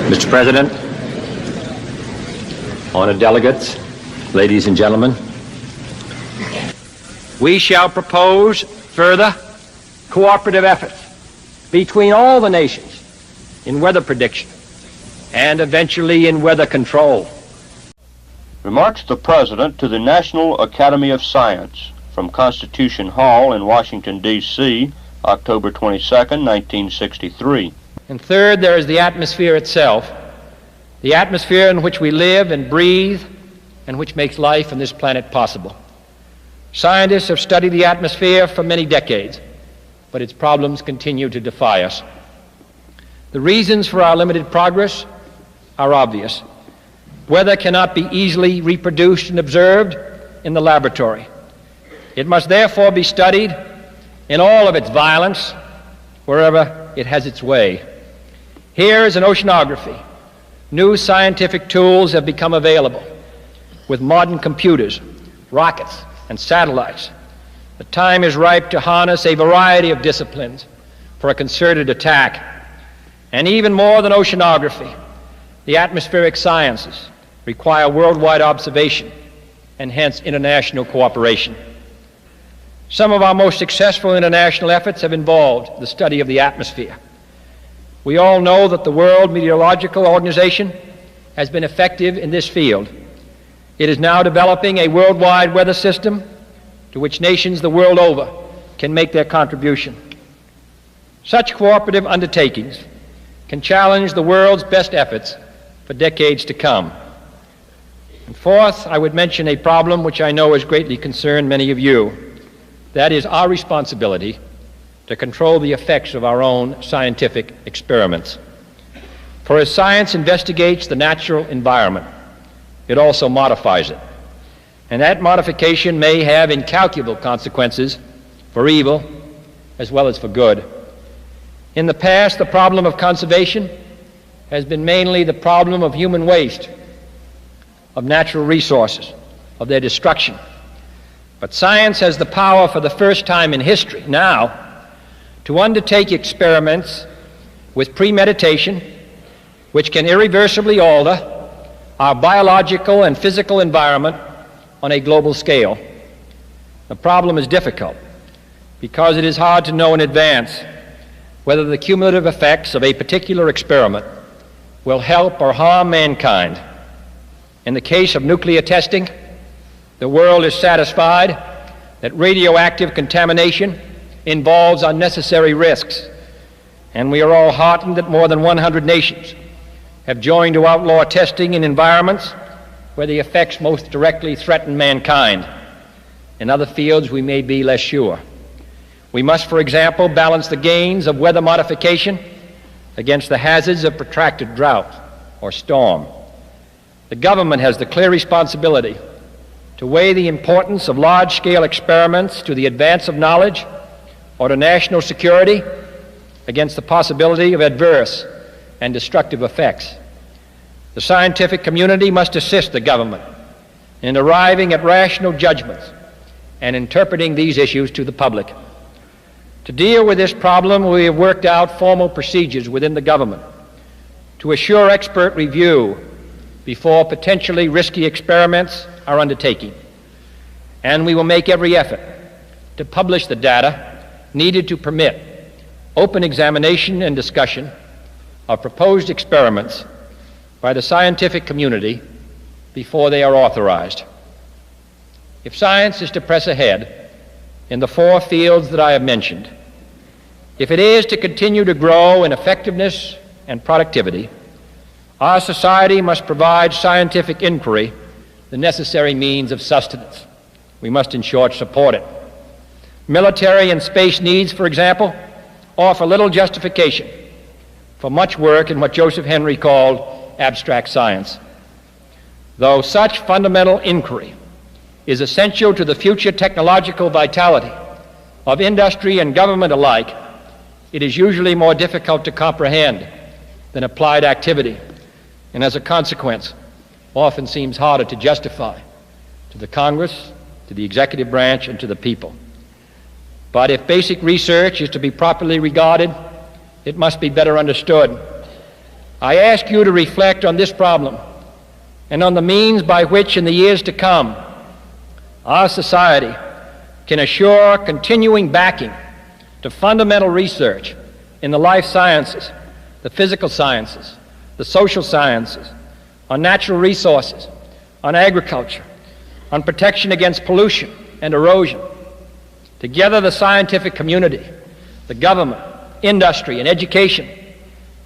Mr. President, honored delegates, ladies and gentlemen, we shall propose further cooperative efforts between all the nations in weather prediction and eventually in weather control. Remarks the President to the National Academy of Science from Constitution Hall in Washington, D.C., October 22, 1963. And third, there is the atmosphere itself, the atmosphere in which we live and breathe and which makes life on this planet possible. Scientists have studied the atmosphere for many decades, but its problems continue to defy us. The reasons for our limited progress are obvious. Weather cannot be easily reproduced and observed in the laboratory. It must therefore be studied in all of its violence wherever it has its way. Here is an oceanography. New scientific tools have become available with modern computers, rockets, and satellites. The time is ripe to harness a variety of disciplines for a concerted attack. And even more than oceanography, the atmospheric sciences require worldwide observation and hence international cooperation. Some of our most successful international efforts have involved the study of the atmosphere. We all know that the World Meteorological Organization has been effective in this field. It is now developing a worldwide weather system to which nations the world over can make their contribution. Such cooperative undertakings can challenge the world's best efforts for decades to come. And fourth, I would mention a problem which I know has greatly concerned many of you. That is our responsibility to control the effects of our own scientific experiments. For as science investigates the natural environment, it also modifies it. And that modification may have incalculable consequences for evil as well as for good. In the past, the problem of conservation has been mainly the problem of human waste, of natural resources, of their destruction. But science has the power for the first time in history now to undertake experiments with premeditation which can irreversibly alter our biological and physical environment on a global scale. The problem is difficult because it is hard to know in advance whether the cumulative effects of a particular experiment will help or harm mankind. In the case of nuclear testing, the world is satisfied that radioactive contamination involves unnecessary risks, and we are all heartened that more than 100 nations have joined to outlaw testing in environments where the effects most directly threaten mankind. In other fields, we may be less sure. We must, for example, balance the gains of weather modification against the hazards of protracted drought or storm. The government has the clear responsibility to weigh the importance of large-scale experiments to the advance of knowledge or to national security against the possibility of adverse and destructive effects. The scientific community must assist the government in arriving at rational judgments and interpreting these issues to the public. To deal with this problem, we have worked out formal procedures within the government to assure expert review before potentially risky experiments are undertaken. And we will make every effort to publish the data needed to permit open examination and discussion of proposed experiments by the scientific community before they are authorized. If science is to press ahead in the four fields that I have mentioned, if it is to continue to grow in effectiveness and productivity, our society must provide scientific inquiry the necessary means of sustenance. We must, in short, support it. Military and space needs, for example, offer little justification for much work in what Joseph Henry called abstract science. Though such fundamental inquiry is essential to the future technological vitality of industry and government alike, it is usually more difficult to comprehend than applied activity, and as a consequence, often seems harder to justify to the Congress, to the executive branch, and to the people. But if basic research is to be properly regarded, it must be better understood. I ask you to reflect on this problem and on the means by which in the years to come our society can assure continuing backing to fundamental research in the life sciences, the physical sciences, the social sciences, on natural resources, on agriculture, on protection against pollution and erosion. Together, the scientific community, the government, industry, and education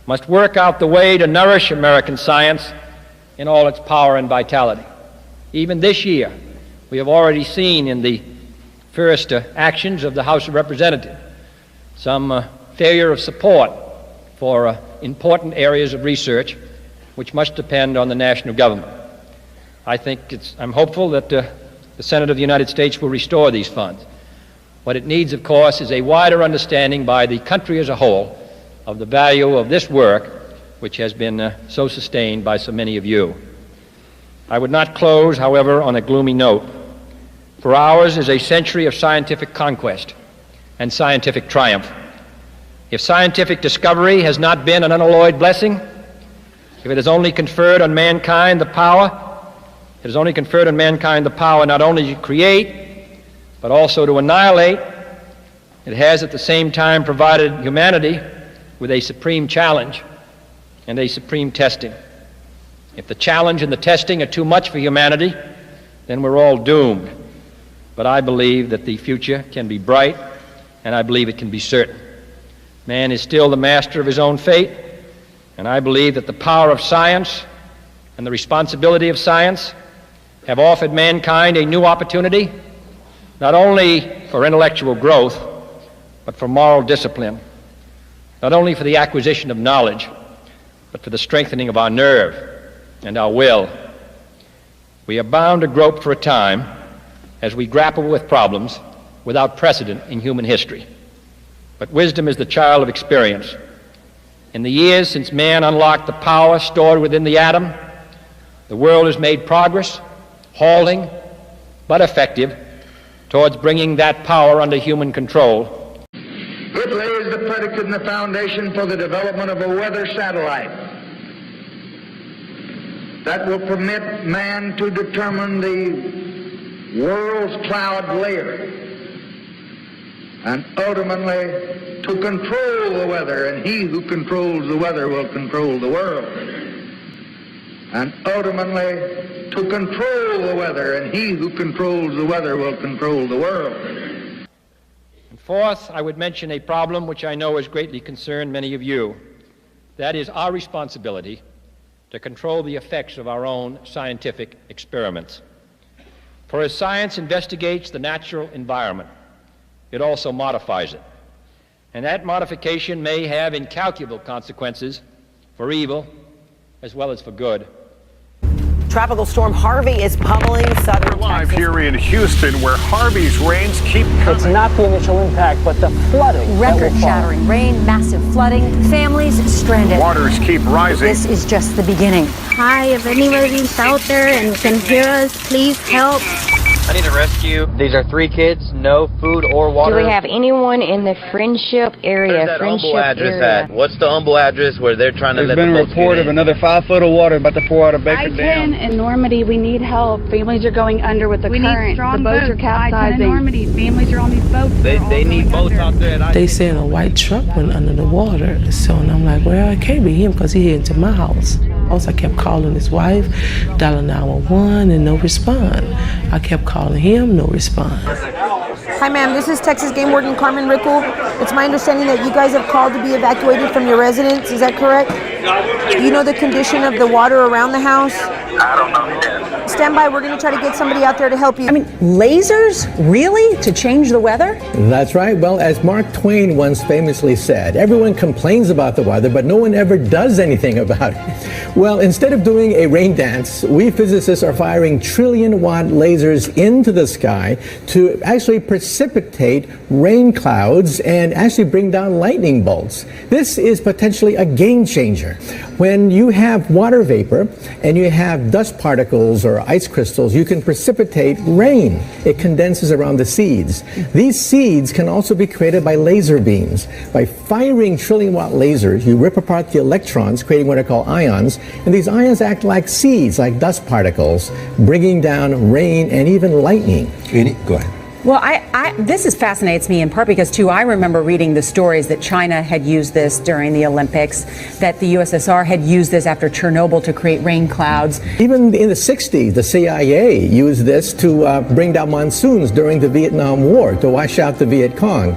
must work out the way to nourish American science in all its power and vitality. Even this year, we have already seen in the first actions of the House of Representatives some failure of support for important areas of research which must depend on the national government. I'm hopeful that the Senate of the United States will restore these funds. What it needs, of course, is a wider understanding by the country as a whole of the value of this work, which has been so sustained by so many of you. I would not close, however, on a gloomy note, for ours is a century of scientific conquest and scientific triumph. If scientific discovery has not been an unalloyed blessing, if it has only conferred on mankind the power not only to create, but also to annihilate, it has at the same time provided humanity with a supreme challenge and a supreme testing. If the challenge and the testing are too much for humanity, then we're all doomed. But I believe that the future can be bright, and I believe it can be certain. Man is still the master of his own fate, and I believe that the power of science and the responsibility of science have offered mankind a new opportunity, not only for intellectual growth, but for moral discipline, not only for the acquisition of knowledge, but for the strengthening of our nerve and our will. We are bound to grope for a time as we grapple with problems without precedent in human history. But wisdom is the child of experience. In the years since man unlocked the power stored within the atom, the world has made progress, halting but effective, towards bringing that power under human control. It lays the predicate and the foundation for the development of a weather satellite that will permit man to determine the world's cloud layer and ultimately to control the weather, and he who controls the weather will control the world. And ultimately to control the weather, and he who controls the weather will control the world. And fourth, I would mention a problem which I know has greatly concerned many of you. That is our responsibility to control the effects of our own scientific experiments. For as science investigates the natural environment, it also modifies it. And that modification may have incalculable consequences for evil as well as for good. Tropical storm Harvey is pummeling southern We're live Texas. here in Houston, where Harvey's rains keep coming. It's not the initial impact, but the flooding. Record-shattering rain, massive flooding, families stranded. Waters keep rising. This is just the beginning. Hi, if anybody's out there and can hear us, please help. I need a rescue. These are 3 kids, no food or water. Do we have anyone in the Friendship area? Where's that Humble address at? What's the Humble address where they're trying to let the boats get in? There's been a report of another 5 foot of water about to pour out of Baker Dam. I-10 in Normandy, we need help. Families are going under with the current. Need strong the boats are capsizing. I-10 in Normandy, families are on these boats. They need boats out there. They said a white truck went under the water. So, and I'm like, well, it can't be him because he headed to my house. I kept calling his wife, dialing 911, and no response. I kept calling him, no response. Hi, ma'am. This is Texas Game Warden Carmen Rickle. It's my understanding that you guys have called to be evacuated from your residence. Is that correct? Do you know the condition of the water around the house? I don't know yet. Stand by. We're going to try to get somebody out there to help you. I mean, lasers? Really? To change the weather? That's right. Well, as Mark Twain once famously said, everyone complains about the weather, but no one ever does anything about it. Well, instead of doing a rain dance, we physicists are firing trillion-watt lasers into the sky to actually precipitate rain clouds and actually bring down lightning bolts. This is potentially a game changer. When you have water vapor and you have dust particles or ice crystals, you can precipitate rain. It condenses around the seeds. These seeds can also be created by laser beams. By firing trillion-watt lasers, you rip apart the electrons, creating what are called ions, and these ions act like seeds, like dust particles, bringing down rain and even lightning. Go ahead. Well, this fascinates me in part because, too, I remember reading the stories that China had used this during the Olympics, that the USSR had used this after Chernobyl to create rain clouds. Even in the 60s, the CIA used this to bring down monsoons during the Vietnam War, to wash out the Viet Cong.